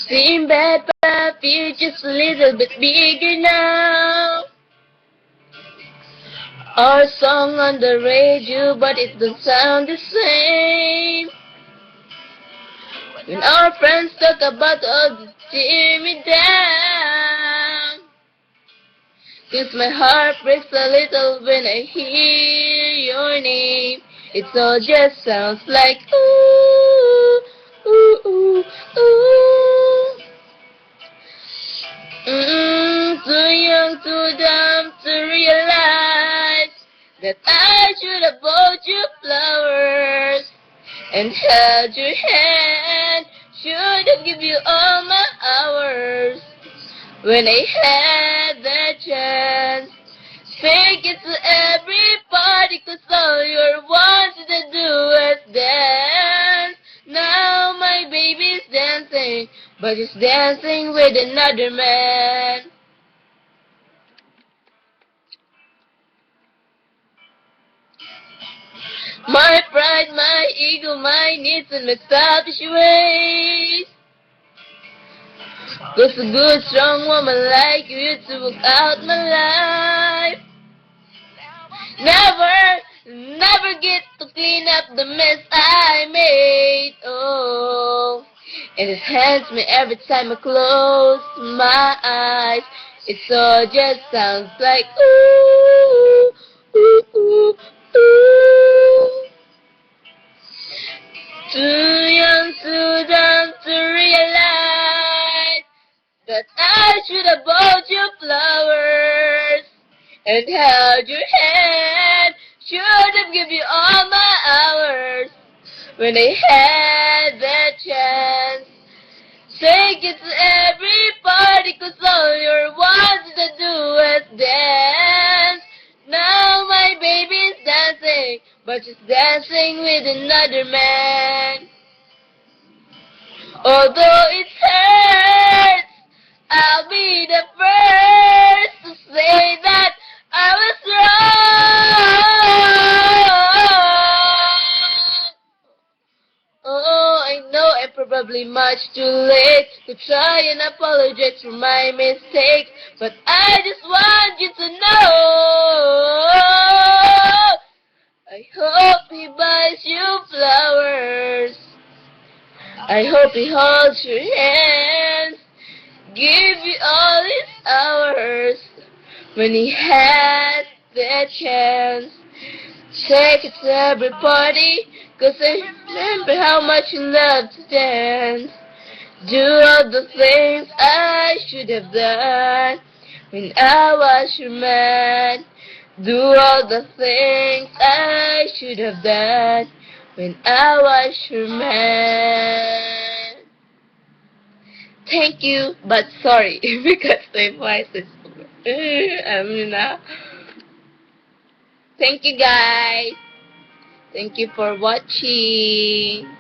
Seem bad, but I feel just a little bit bigger now. Our song on the radio, but it don't sound the same. When our friends talk about all the tear me down. 'Cause my heart breaks a little when I hear your name. It all just sounds like ooh, ooh, ooh, ooh. Too young, too dumb to realize that I should have bought you flowers and held your hand. Should have given you all my hours when I had the chance. Fake it to everybody, 'cause all you wanted to do was dance. Now my baby's dancing, but she's dancing with another man. My pride, my ego, my needs, and my selfish ways. 'Cause a good, strong woman like you to walk out my life. Never get to clean up the mess I made. Oh, and it haunts me every time I close my eyes. It all just sounds like ooh, ooh, ooh, ooh. Too young, too dumb to realize that I should have bought you flowers and held your hand. Should have given you all my hours when I had the chance. Take it to every party, 'cause all you wanted to do was dance. Now my baby's dancing, but she's dancing with another man. Although it hurts, I'll be the first to say that I was wrong. Oh, I know I'm probably much too late to try and apologize for my mistakes, but I just want you to know. I hope he buys you flowers. I hope he holds your hands, give you all his hours when he has the chance. Take it to every party, 'cause I remember how much you loved to dance. Do all the things I should have done when I was your man. Do all the things I should have done when I was your man. Thank you, but sorry, because my voice is now. Thank you guys. Thank you for watching.